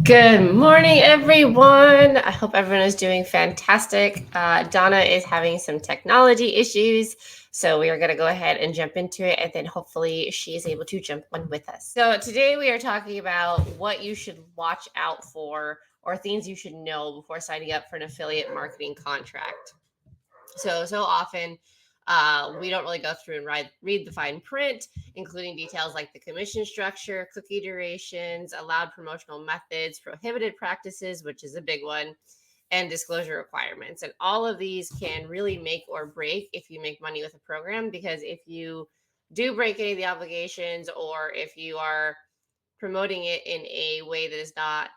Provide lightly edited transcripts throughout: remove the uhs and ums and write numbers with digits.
Good morning, everyone. I hope everyone is doing fantastic. Dawna is having some technology issues, so we are going to go ahead and jump into it, and then hopefully she is able to jump on with us. So today we are talking about what you should watch out for or things you should know before signing up for an affiliate marketing contract. So often we don't really go through and read the fine print, including details like the commission structure, cookie durations, allowed promotional methods, prohibited practices, which is a big one, and disclosure requirements. And all of these can really make or break if you make money with a program, because if you do break any of the obligations, or if you are promoting it in a way that is not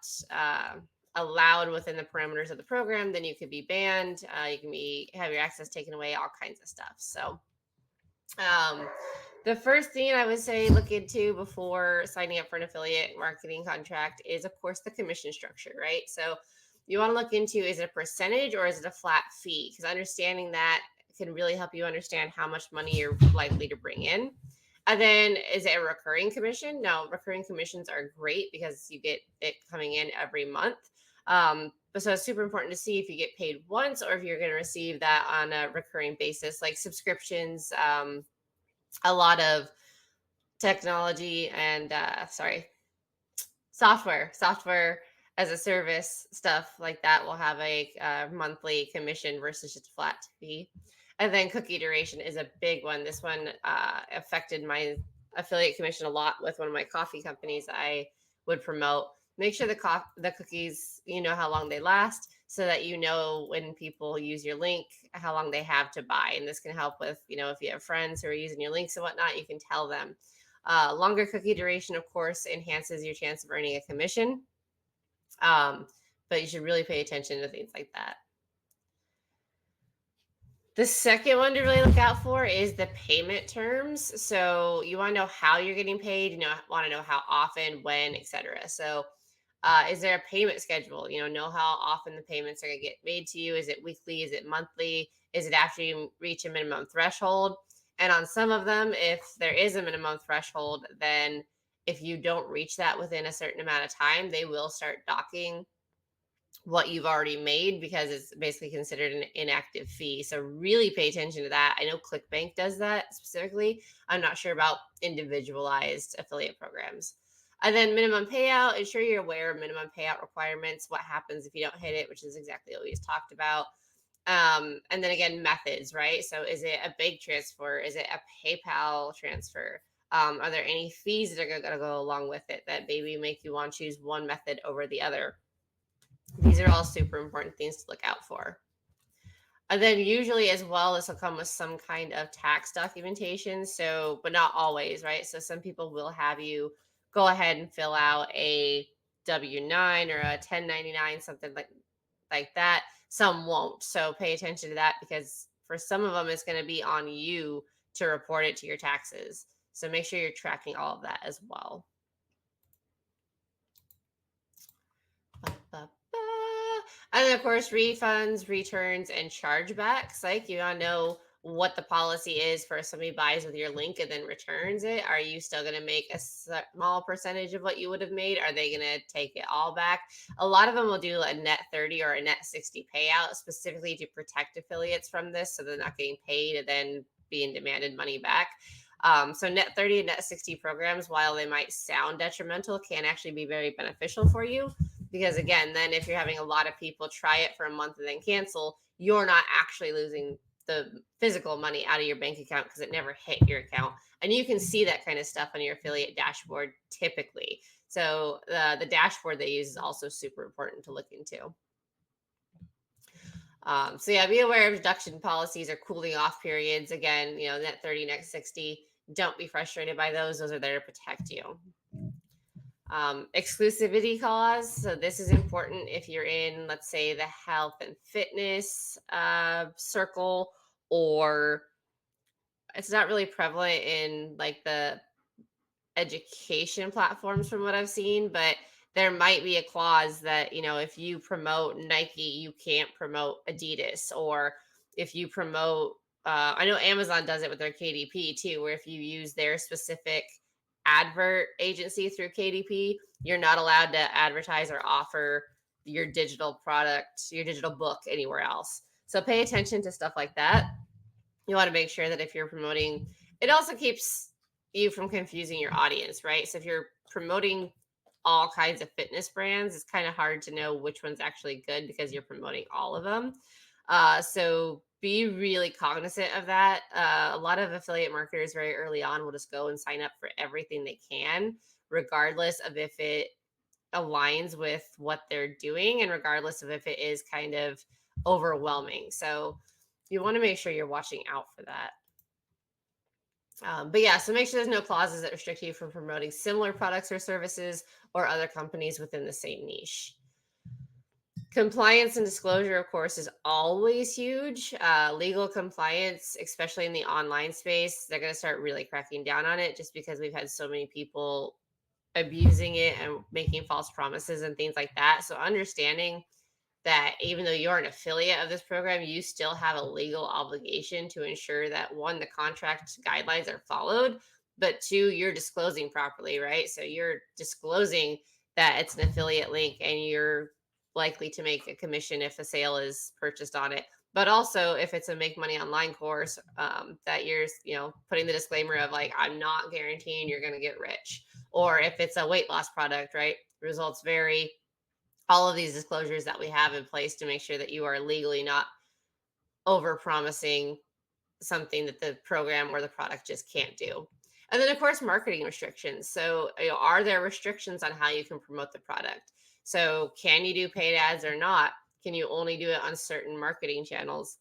allowed within the parameters of the program, then you could be banned. You can have your access taken away, all kinds of stuff. So, um, the first thing I would say look into before signing up for an affiliate marketing contract is, of course, the commission structure, right? So, you want to look into, is it a percentage or is it a flat fee? Because understanding that can really help you understand how much money you're likely to bring in. And then, is it a recurring commission? No, recurring commissions are great because you get it coming in every month. But so it's super important to see if you get paid once or if you're going to receive that on a recurring basis, like subscriptions. A lot of technology and software as a service stuff like that will have a monthly commission versus just a flat fee. And then cookie duration is a big one. This one affected my affiliate commission a lot with one of my coffee companies I would promote. Make sure the cookies, you know how long they last, so that you know when people use your link how long they have to buy. And this can help with, if you have friends who are using your links and whatnot, you can tell them. Longer cookie duration, of course, enhances your chance of earning a commission. Um, but you should really pay attention to things like that. The second one to really look out for is the payment terms. So you want to know how you're getting paid, want to know how often, when, etc. So is there a payment schedule? Know how often the payments are going to get made to you. Is it weekly? Is it monthly? Is it after you reach a minimum threshold? And on some of them, if there is a minimum threshold, then if you don't reach that within a certain amount of time, they will start docking what you've already made, because it's basically considered an inactive fee. So really pay attention to that. I know ClickBank does that specifically. I'm not sure about individualized affiliate programs. And then minimum payout, ensure you're aware of minimum payout requirements, what happens if you don't hit it, which is exactly what we just talked about. And then again, methods, right? So is it a bank transfer? Is it a PayPal transfer? Are there any fees that are going to go along with it that maybe make you want to choose one method over the other? These are all super important things to look out for. And then usually as well, this will come with some kind of tax documentation. So, but not always, right? So some people will have you go ahead and fill out a W-9 or a 1099, something like that. Some won't. So pay attention to that, because for some of them, it's going to be on you to report it to your taxes. So make sure you're tracking all of that as well. And then, of course, refunds, returns, and chargebacks. Like, you want to know what the policy is for if somebody buys with your link and then returns it. Are you still going to make a small percentage of what you would have made? Are they going to take it all back? A lot of them will do a net 30 or a net 60 payout specifically to protect affiliates from this, so they're not getting paid and then being demanded money back. So net 30 and net 60 programs, while they might sound detrimental, can actually be very beneficial for you. Because again, then if you're having a lot of people try it for a month and then cancel, you're not actually losing the physical money out of your bank account because it never hit your account. And you can see that kind of stuff on your affiliate dashboard typically. So the dashboard they use is also super important to look into. So yeah, be aware of reduction policies or cooling off periods. Again, net 30, net 60. Don't be frustrated by those. Those are there to protect you. Exclusivity clause. So this is important if you're in, let's say, the health and fitness circle, or it's not really prevalent in like the education platforms from what I've seen, but there might be a clause that, if you promote Nike, you can't promote Adidas. Or if you promote, I know Amazon does it with their KDP too, where if you use their specific advert agency through KDP, you're not allowed to advertise or offer your digital product, your digital book anywhere else. So pay attention to stuff like that. You want to make sure that if you're promoting, it also keeps you from confusing your audience, right? So if you're promoting all kinds of fitness brands, it's kind of hard to know which one's actually good because you're promoting all of them. So be really cognizant of that. A lot of affiliate marketers very early on will just go and sign up for everything they can, regardless of if it aligns with what they're doing and regardless of if it is kind of overwhelming. So you want to make sure you're watching out for that. But yeah, so make sure there's no clauses that restrict you from promoting similar products or services or other companies within the same niche. Compliance and disclosure, of course, is always huge. Legal compliance, especially in the online space, they're going to start really cracking down on it just because we've had so many people abusing it and making false promises and things like that. So understanding that even though you're an affiliate of this program, you still have a legal obligation to ensure that one, the contract guidelines are followed, but two, you're disclosing properly, right? So you're disclosing that it's an affiliate link and you're likely to make a commission if a sale is purchased on it. But also, if it's a make money online course, that you're, putting the disclaimer of like, I'm not guaranteeing you're going to get rich. Or if it's a weight loss product, right? Results vary, all of these disclosures that we have in place to make sure that you are legally not over promising something that the program or the product just can't do. And then, of course, marketing restrictions. So, are there restrictions on how you can promote the product? So, can you do paid ads or not? Can you only do it on certain marketing channels?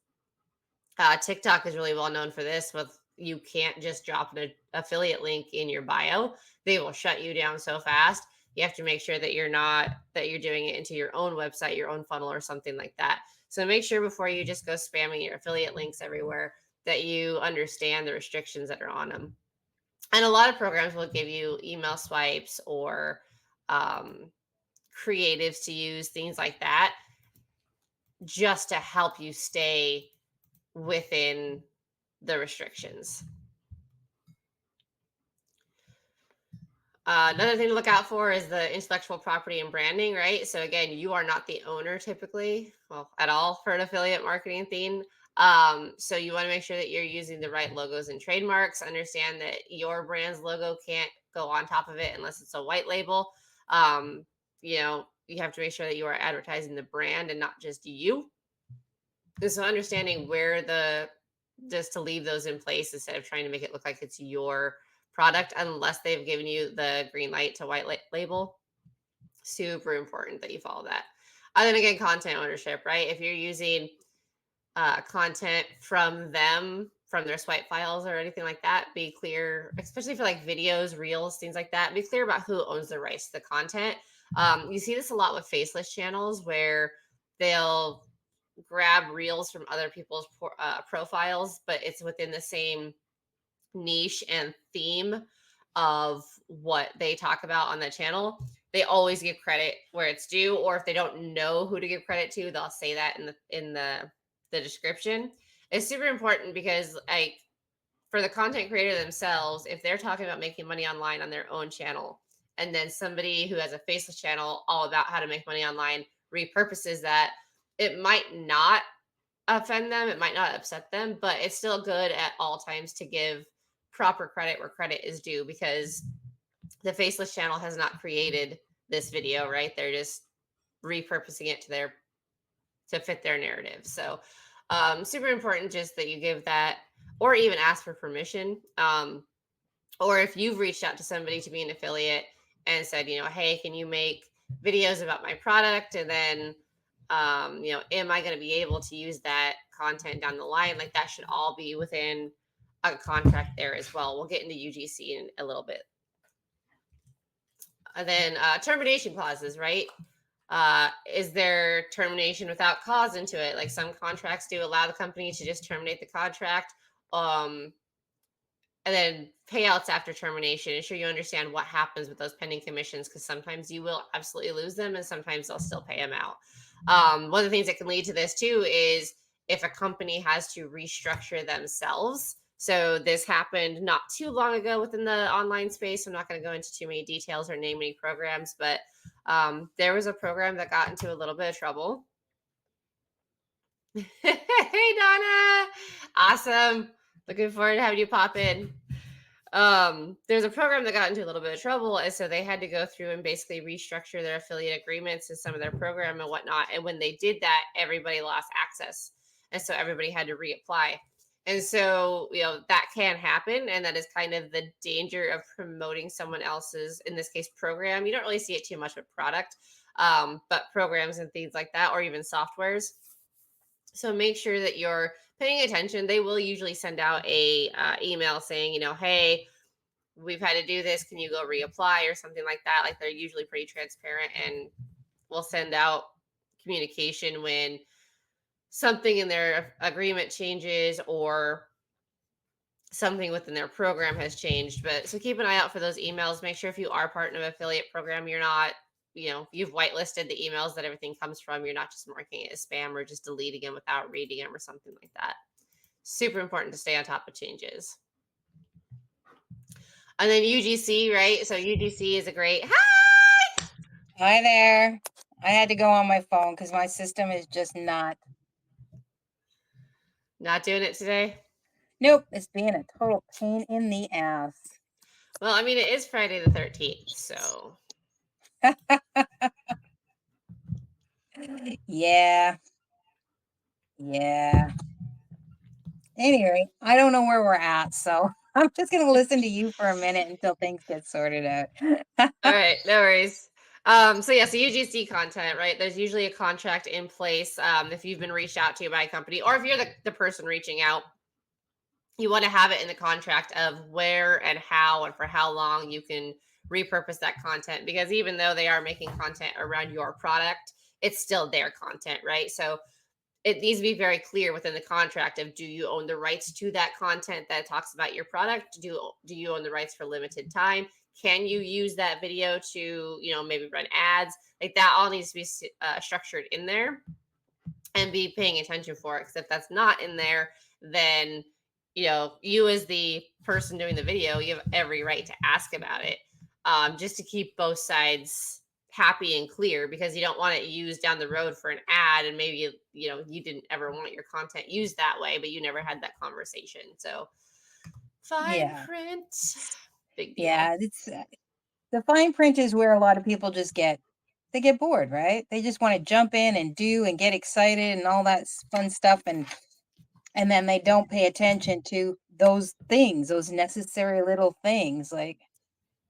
TikTok is really well known for this. With you can't just drop an affiliate link in your bio; they will shut you down so fast. You have to make sure that you're doing it into your own website, your own funnel, or something like that. So make sure before you just go spamming your affiliate links everywhere that you understand the restrictions that are on them. And a lot of programs will give you email swipes or creatives to use, things like that, just to help you stay within the restrictions. Another thing to look out for is the intellectual property and branding, right? So again, you are not the owner typically, well, at all for an affiliate marketing theme. So you want to make sure that you're using the right logos and trademarks. Understand that your brand's logo can't go on top of it unless it's a white label. You have to make sure that you are advertising the brand and not just you. And so understanding just to leave those in place instead of trying to make it look like it's your product, unless they've given you the green light to white label. Super important that you follow that. And then again, content ownership, right? If you're using content from them, from their swipe files or anything like that, be clear, especially for like videos, reels, things like that. Be clear about who owns the rights to the content. You see this a lot with faceless channels where they'll grab reels from other people's profiles, but it's within the same niche and theme of what they talk about on the channel. They always give credit where it's due, or if they don't know who to give credit to, they'll say that in the description. It's super important because like for the content creator themselves, if they're talking about making money online on their own channel, and then somebody who has a faceless channel all about how to make money online repurposes that, it might not offend them, it might not upset them, but it's still good at all times to give proper credit where credit is due, because the faceless channel has not created this video, right? They're just repurposing it to fit their narrative. So super important just that you give that, or even ask for permission. Or if you've reached out to somebody to be an affiliate and said, hey, can you make videos about my product? And then, am I going to be able to use that content down the line? Like that should all be within a contract there as well. We'll get into UGC in a little bit. And then termination clauses, right? Is there termination without cause into it? Like some contracts do allow the company to just terminate the contract. And then payouts after termination. Ensure you understand what happens with those pending commissions, because sometimes you will absolutely lose them and sometimes they'll still pay them out. One of the things that can lead to this too is if a company has to restructure themselves So this happened not too long ago within the online space. I'm not going to go into too many details or name any programs, but there was a program that got into a little bit of trouble. Hey, Donna. Awesome. Looking forward to having you pop in. There's a program that got into a little bit of trouble, and so they had to go through and basically restructure their affiliate agreements and some of their program and whatnot. And when they did that, everybody lost access, and so everybody had to reapply. And so, that can happen, and that is kind of the danger of promoting someone else's, in this case, program. You don't really see it too much with product, but programs and things like that, or even softwares. So make sure that you're paying attention. They will usually send out a email saying, hey, we've had to do this. Can you go reapply or something like that? Like, they're usually pretty transparent and will send out communication when something in their agreement changes or something within their program has changed. But so keep an eye out for those emails. Make sure if you are part of an affiliate program, you're not, you've whitelisted the emails that everything comes from. You're not just marking it as spam or just deleting them without reading them or something like that. Super important to stay on top of changes. And then UGC, right? So UGC is a great hi. Hi there. I had to go on my phone because my system is just not doing it today. Nope, it's being a total pain in the ass. Well, I mean, it is Friday the 13th, so. Yeah. Anyway, I don't know where we're at, so I'm just going to listen to you for a minute until things get sorted out. All right, no worries. So UGC content, right? There's usually a contract in place if you've been reached out to by a company, or if you're the person reaching out. You want to have it in the contract of where and how and for how long you can repurpose that content, because even though they are making content around your product, it's still their content, right? So it needs to be very clear within the contract of, do you own the rights to that content that talks about your product? Do you own the rights for limited time? Can you use that video to, maybe run ads? Like, that all needs to be structured in there and be paying attention for it. Because if that's not in there, then, you as the person doing the video, you have every right to ask about it, just to keep both sides happy and clear, because you don't want it used down the road for an ad, and maybe you didn't ever want your content used that way, but you never had that conversation. So fine print, big deal. Yeah, it's the fine print is where a lot of people just get bored, right? They just want to jump in and do and get excited and all that fun stuff, and then they don't pay attention to those things, those necessary little things. Like,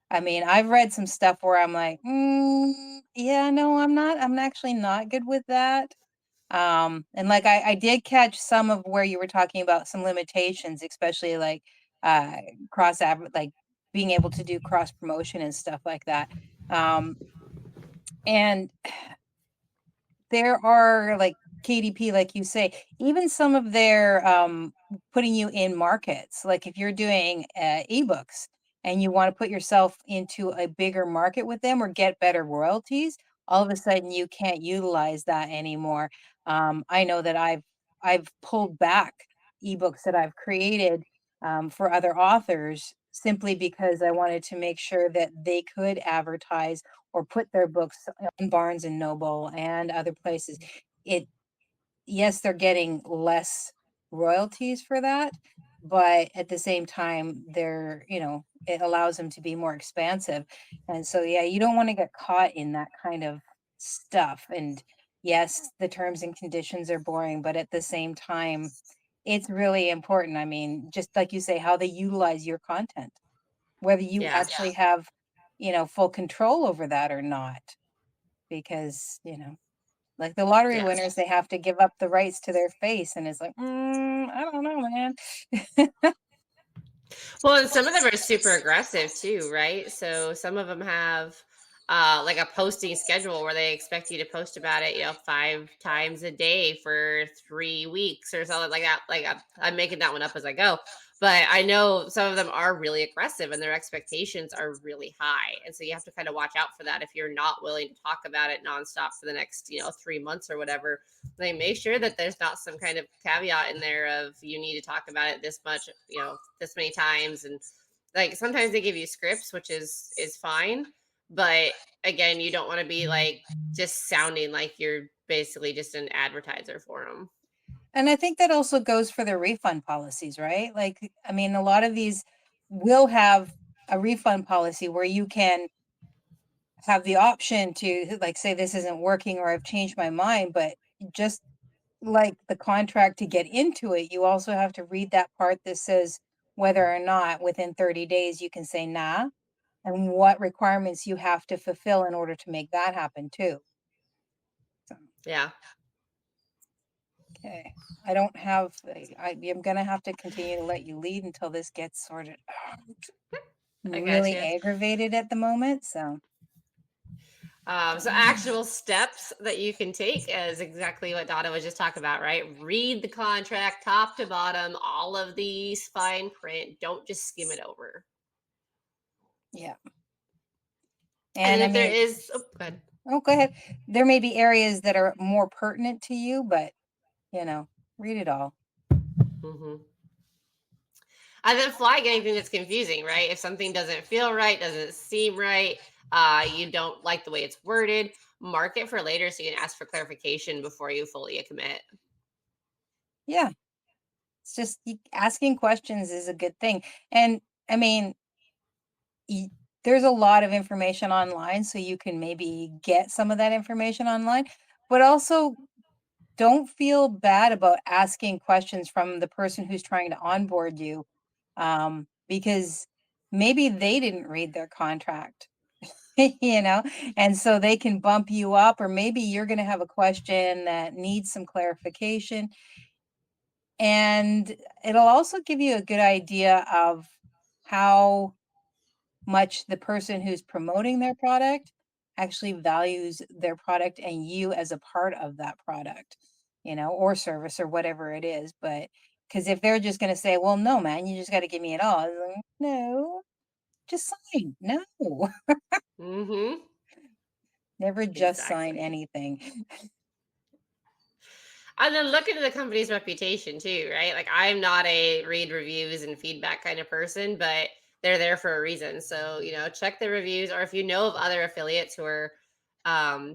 I mean, I've read some stuff where I'm like, yeah, no, I'm actually not good with that. And like, I did catch some of where you were talking about some limitations, especially like like being able to do cross promotion and stuff like that. And there are, like KDP, like you say, even some of their putting you in markets. Like, if you're doing ebooks and you want to put yourself into a bigger market with them or get better royalties, all of a sudden you can't utilize that anymore. I know that I've pulled back ebooks that I've created for other authors, simply because I wanted to make sure that they could advertise or put their books on Barnes and Noble and other places. Yes, they're getting less royalties for that, but at the same time, it allows them to be more expansive. And so, yeah, you don't want to get caught in that kind of stuff. And yes, the terms and conditions are boring, but at the same time, it's really important. I mean, just like you say, how they utilize your content, whether you actually have, full control over that or not. Because, like the lottery winners, they have to give up the rights to their face, and it's like, I don't know, man. Well, and some of them are super aggressive too, right? So some of them have like a posting schedule where they expect you to post about it, 5 times a day for 3 weeks or something like that. Like I'm making that one up as I go, but I know some of them are really aggressive and their expectations are really high, and so you have to kind of watch out for that. If you're not willing to talk about it nonstop for the next 3 months or whatever, they make sure that there's not some kind of caveat in there of you need to talk about it this much, this many times. And like sometimes they give you scripts, which is fine, but again, you don't want to be like just sounding like you're basically just an advertiser for them. And I think that also goes for the refund policies, right? Like, I mean, a lot of these will have a refund policy where you can have the option to like say this isn't working or I've changed my mind, but just like the contract to get into it, you also have to read that part that says whether or not within 30 days you can say nah and what requirements you have to fulfill in order to make that happen too. So, Yeah, okay. I don't have, I'm going to have to continue to let you lead until this gets sorted out. I'm I really gotcha. aggravated at the moment. So, So actionable steps that you can take is exactly what Donna was just talking about, right? Read the contract top to bottom, all of these fine print. Don't just skim it over. yeah. And then And I if there mean, is, oh, good. oh, go ahead. There may be areas that are more pertinent to you, but read it all. Hmm. And then flag anything that's confusing, right? If something doesn't feel right, doesn't seem right, you don't like the way it's worded, mark it for later so you can ask for clarification before you fully commit. Yeah. It's just asking questions is a good thing. And I mean, y- there's a lot of information online, so you can maybe get some of that information online, but also don't feel bad about asking questions from the person who's trying to onboard you, because maybe they didn't read their contract, you know, and so they can bump you up, or maybe you're going to have a question that needs some clarification. And it'll also give you a good idea of how much the person who's promoting their product actually values their product and you as a part of that product, or service or whatever it is. But because if they're just going to say, well, no, man, you just got to give me it all. It's like, no, just sign. No, Mm-hmm. never just sign Exactly. anything. And then look into the company's reputation too, right? Like I'm not a read reviews and feedback kind of person, but they're there for a reason. So, check the reviews, or if you know of other affiliates who are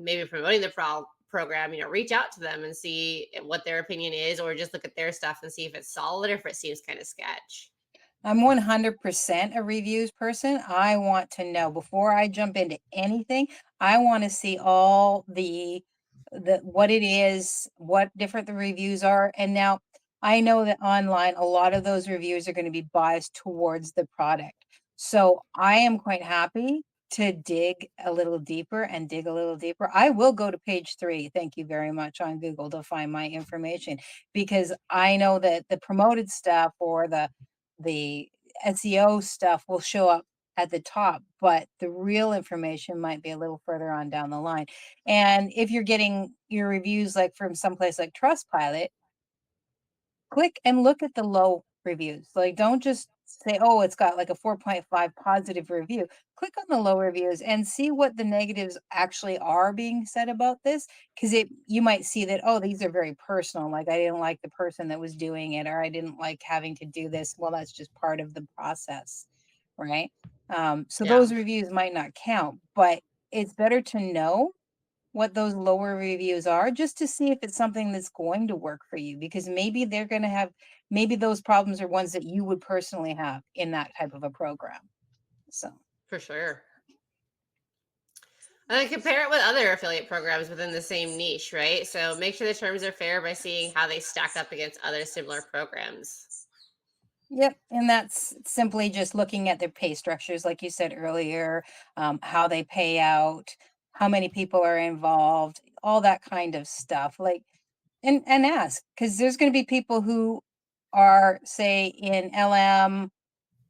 maybe promoting the program, reach out to them and see what their opinion is, or just look at their stuff and see if it's solid or if it seems kind of sketch. I'm 100% a reviews person. I want to know before I jump into anything. I want to see all the what it is, what different the reviews are. And now I know that online a lot of those reviews are going to be biased towards the product. So I am quite happy to dig a little deeper and dig a little deeper. I will go to page 3, thank you very much, on Google to find my information, because I know that the promoted stuff or the SEO stuff will show up at the top, but the real information might be a little further on down the line. And if you're getting your reviews like from someplace like Trustpilot, click and look at the low reviews. Like, don't just say, oh, it's got like a 4.5 positive review. Click on the low reviews and see what the negatives actually are being said about this. Because you might see that, oh, these are very personal. Like, I didn't like the person that was doing it, or I didn't like having to do this. Well, that's just part of the process, right? So Yeah, those reviews might not count, but it's better to know what those lower reviews are just to see if it's something that's going to work for you, because maybe they're going to have, maybe those problems are ones that you would personally have in that type of a program. So, for sure. And then compare it with other affiliate programs within the same niche, right? So make sure the terms are fair by seeing how they stack up against other similar programs. yep. And that's simply just looking at their pay structures, like you said earlier, how they pay out, how many people are involved, all that kind of stuff. Like, and ask, because there's going to be people who are, say, in LM,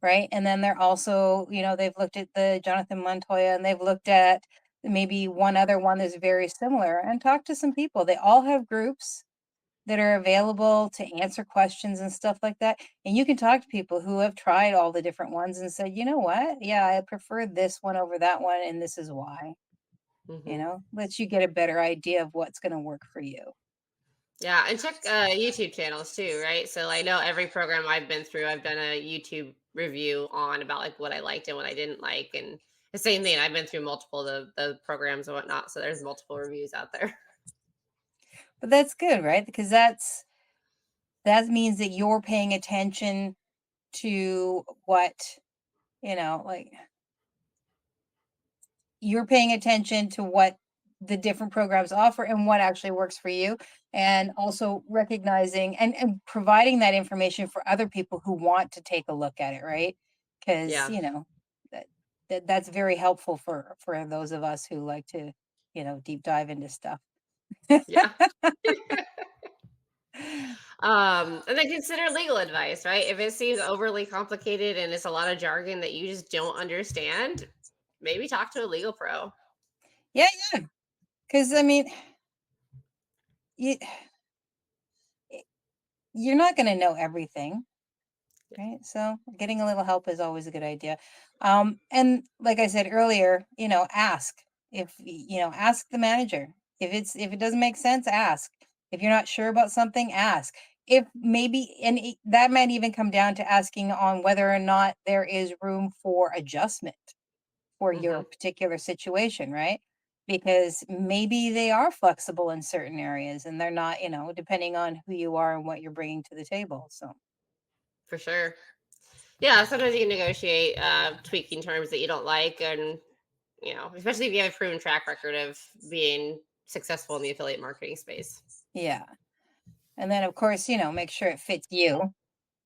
right? And then they're also, they've looked at the Jonathan Montoya, and they've looked at maybe one other one that's very similar, and talk to some people. They all have groups that are available to answer questions and stuff like that. And you can talk to people who have tried all the different ones and said, you know what? Yeah, I prefer this one over that one, and this is why. Hmm. Lets you get a better idea of what's going to work for you. Yeah, and check YouTube channels too, right? So I know every program I've been through, I've done a YouTube review on about like what I liked and what I didn't like, and the same thing. I've been through multiple of the programs and whatnot, so there's multiple reviews out there. But that's good, right? Because that means that you're paying attention to what, like you're paying attention to what the different programs offer and what actually works for you, and also recognizing and providing that information for other people who want to take a look at it, right? Because Yeah, that, that's very helpful for those of us who like to deep dive into stuff. yeah. And then consider legal advice, right? If it seems overly complicated and it's a lot of jargon that you just don't understand, maybe talk to a legal pro. Yeah, because I mean, you, you're not going to know everything. Right. So getting a little help is always a good idea. And like I said earlier, ask ask the manager. If it doesn't make sense, ask. If you're not sure about something, ask. If maybe, and that might even come down to asking on whether or not there is room for adjustment for your Hmm. particular situation, right? Because maybe they are flexible in certain areas and they're not, depending on who you are and what you're bringing to the table. So, For sure. Yeah, sometimes you can negotiate tweaking terms that you don't like, and especially if you have a proven track record of being successful in the affiliate marketing space. yeah. And then, of course, make sure it fits you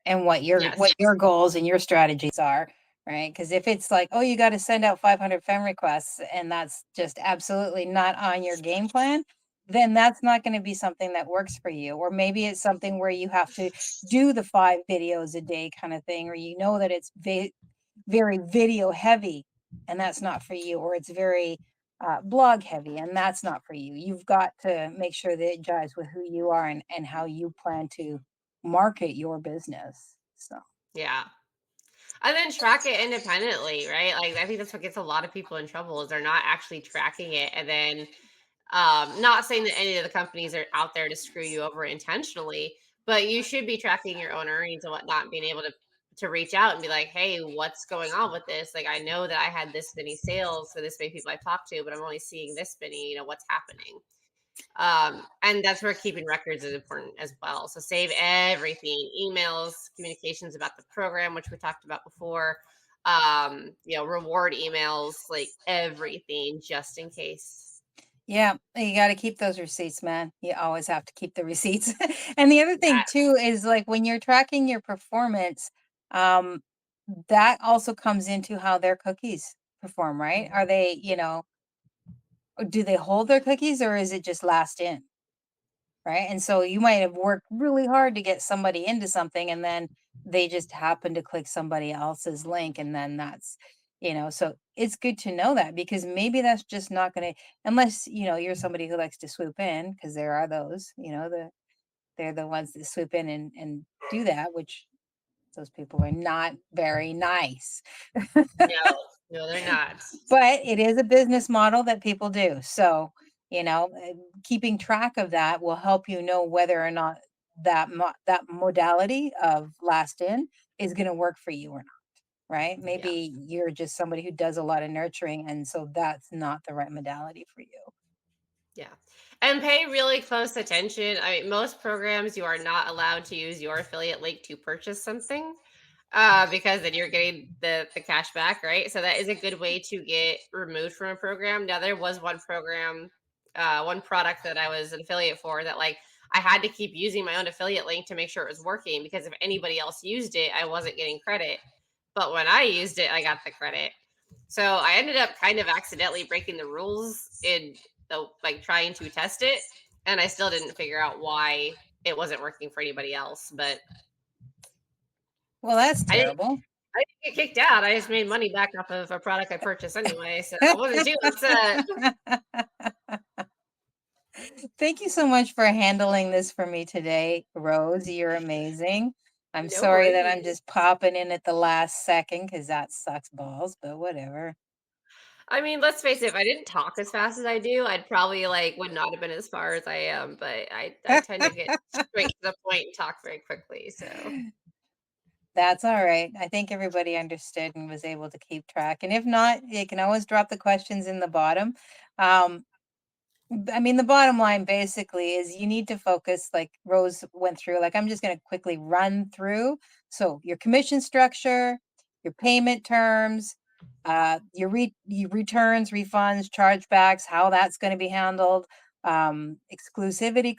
and what your Yes. goals and your strategies are, right? Because if it's like, oh, you got to send out 500 FEM requests, and that's just absolutely not on your game plan, then that's not going to be something that works for you. Or maybe it's something where you have to do the 5 videos a day kind of thing, or that it's very video heavy, and that's not for you, or it's very blog heavy, and that's not for you. You've got to make sure that it jives with who you are and how you plan to market your business. So, Yeah. And then track it independently, right? Like I think that's what gets a lot of people in trouble is they're not actually tracking it. And then not saying that any of the companies are out there to screw you over intentionally, but you should be tracking your own earnings and whatnot, and being able to reach out and be like, hey, what's going on with this? Like I know that I had this many sales for this many people I talked to, but I'm only seeing this many, what's happening? And that's where keeping records is important as well. So save everything, emails, communications about the program, which we talked about before, reward emails, like everything just in case. yeah, you got to keep those receipts, man. You always have to keep the receipts. And the other thing Yes. too is like when you're tracking your performance, um, that also comes into how their cookies perform, right? Mhm. Are they, or do they hold their cookies, or is it just last in? Right? And so you might have worked really hard to get somebody into something, and then they just happen to click somebody else's link, and then so it's good to know that, because maybe that's just not going to, unless, you're somebody who likes to swoop in, because there are those, they're the ones that swoop in and do that, which those people are not very nice. No, no, they're not. But it is a business model that people do. So, keeping track of that will help you know whether or not that modality of last in is going to work for you or not, right? Yeah. Maybe you're just somebody who does a lot of nurturing, and so that's not the right modality for you. Yeah. And pay really close attention. I mean, most programs you are not allowed to use your affiliate link to purchase something. Because then you're getting the cash back, right? So that is a good way to get removed from a program. Now there was one program, one product that I was an affiliate for that like I had to keep using my own affiliate link to make sure it was working because if anybody else used it, I wasn't getting credit. But when I used it, I got the credit. So I ended up kind of accidentally breaking the rules in the like trying to test it, and I still didn't figure out why it wasn't working for anybody else. But Well, that's I didn't terrible. I didn't get kicked out. I just made money back off of a product I purchased anyway, so I wasn't too upset. Thank you so much for handling this for me today, Rose. You're amazing. I'm No sorry that I'm worries. just popping in at the last second because that sucks balls, but whatever. I mean, let's face it, if I didn't talk as fast as I do, I'd probably, like, would not have been as far as I am, but I tend to get straight to the point and talk very quickly, so That's all right. I think everybody understood and was able to keep track. And if not, you can always drop the questions in the bottom. Um, I mean, the bottom line basically is you need to focus, like Rose went through. Like, I'm just going to quickly run through. So, your commission structure, your payment terms, your returns, refunds, chargebacks, how that's going to be handled, exclusivity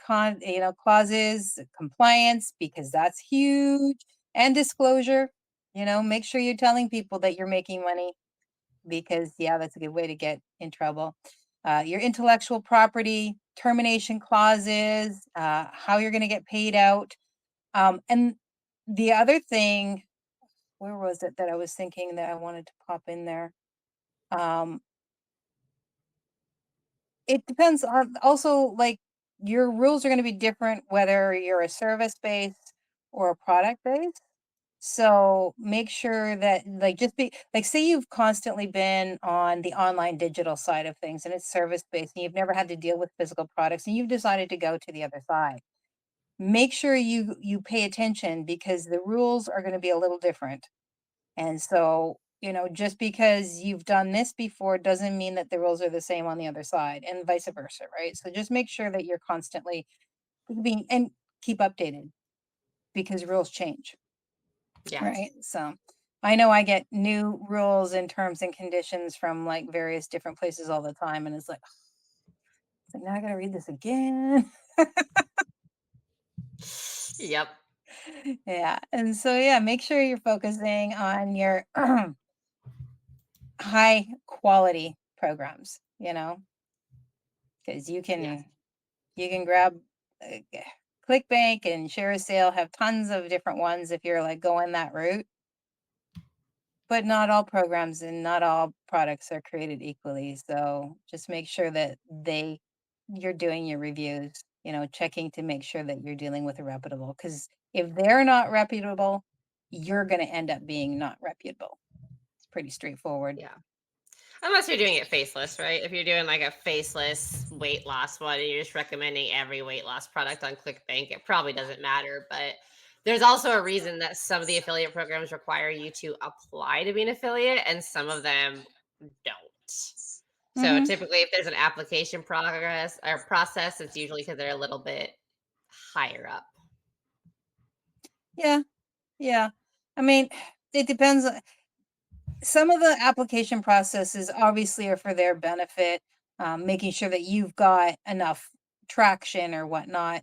clauses, compliance, because that's huge, and disclosure. Make sure you're telling people that you're making money because yeah, that's a good way to get in trouble. Your intellectual property, termination clauses, how you're going to get paid out. And the other thing, where was it that I was thinking that I wanted to pop in there? Um, it depends on also like your rules are going to be different whether you're a service based or a product based. So make sure that like just be like say you've constantly been on the online digital side of things and it's service based and you've never had to deal with physical products and you've decided to go to the other side. Make sure you pay attention because the rules are going to be a little different. And so, just because you've done this before doesn't mean that the rules are the same on the other side and vice versa, right? So just make sure that you're constantly being and keep updated because rules change. yeah. Right. So I know I get new rules and terms and conditions from like various different places all the time. And it's like now I got to read this again. Yep. Yeah. And so, yeah, make sure you're focusing on your high quality programs, because Yes. you can grab uh, ClickBank and Share a Sale have tons of different ones if you're like going that route. But not all programs and not all products are created equally, so just make sure that you're doing your reviews, checking to make sure that you're dealing with a reputable. Because if they're not reputable, you're gonna end up being not reputable. It's pretty straightforward. Yeah. Unless you're doing it faceless, right? If you're doing like a faceless weight loss one and you're just recommending every weight loss product on ClickBank, it probably doesn't matter. But there's also a reason that some of the affiliate programs require you to apply to be an affiliate and some of them don't. So Mhm. typically if there's an application progress or process, it's usually because they're a little bit higher up. Yeah, yeah. I mean, it depends some of the application processes obviously are for their benefit, making sure that you've got enough traction or whatnot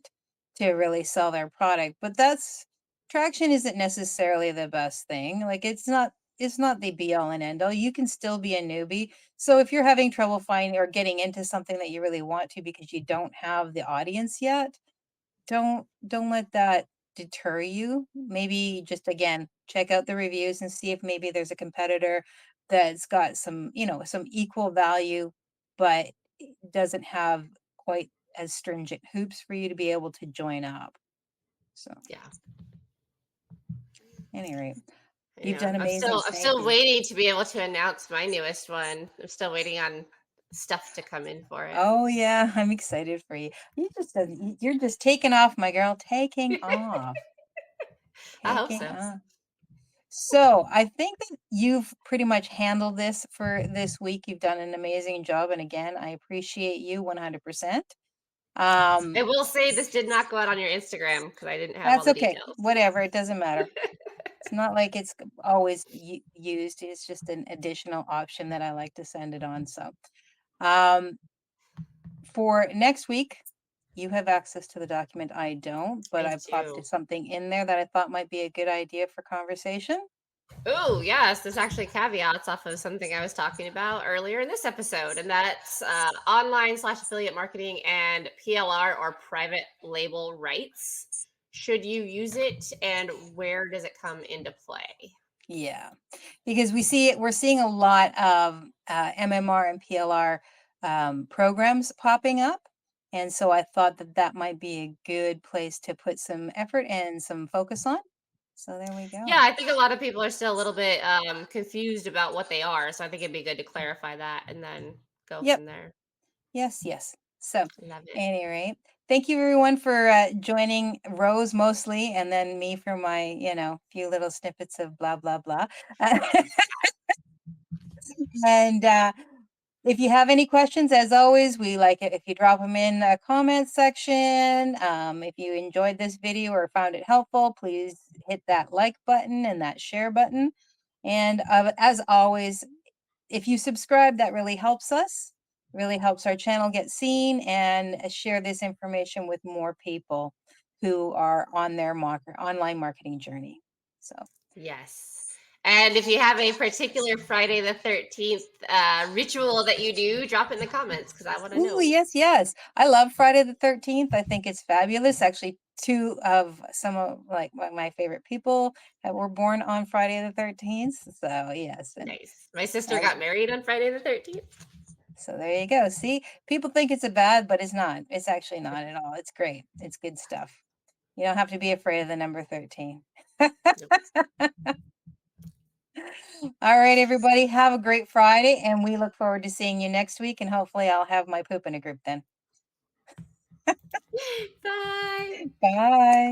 to really sell their product. But that's traction isn't necessarily the best thing. Like it's not the be all and end all. You can still be a newbie. So if you're having trouble finding or getting into something that you really want to because you don't have the audience yet, don't let that deter you. Maybe just again, check out the reviews and see if maybe there's a competitor that's got some equal value, but doesn't have quite as stringent hoops for you to be able to join up. So, Yeah. any rate, You you've know, done I'm amazing. still I'm Thank still you. waiting to be able to announce my newest one. I'm still waiting on stuff to come in for it. Oh yeah, I'm excited for you. You're just taking off, my girl. Taking off. I hope Taking so. off. So I think that you've pretty much handled this for this week. You've done an amazing job. And again, I appreciate you 100%. I Um, will say this did not go out on your Instagram because I didn't have all that's the okay. details. Whatever. It doesn't matter. It's not like it's always used. It's just an additional option that I like to send it on. So um, for next week, you have access to the document. I don't, but I I popped do. something in there that I thought might be a good idea for conversation. Oh, yes. There's actually caveats off of something I was talking about earlier in this episode, and that's online/affiliate marketing and PLR or private label rights. Should you use it, and where does it come into play? Yeah, because we're seeing a lot of MMR and PLR programs popping up, and so I thought that that might be a good place to put some effort and some focus on. So there we Yeah, go. I think a lot of people are still a little bit confused about what they are. So I think it'd be good to clarify that and then go Yep. from there. Yes. Yes. So, Love it. anyway, thank you everyone for joining Rose mostly, and then me for my few little snippets of blah blah blah. And if you have any questions, as always, we like it if you drop them in the comment section. If you enjoyed this video or found it helpful, please hit that like button and that share button. And as always, if you subscribe, that really helps us, really helps our channel get seen, and share this information with more people who are on their online marketing journey. So, Yes. And if you have a particular Friday the 13th ritual that you do, drop it in the comments because I want to ooh, know. yes, yes. I love Friday the 13th. I think it's fabulous. Actually, two of some of like my favorite people that were born on Friday the 13th. So, yes. And Nice. My sister as got married on Friday the 13th. so there you go. See, people think it's a bad, but it's not. It's actually not at all. It's great. It's good stuff. You don't have to be afraid of the number 13. Nope. All right, everybody, have a great Friday, and we look forward to seeing you next week. And hopefully, I'll have my poop in a group then. Bye. Bye.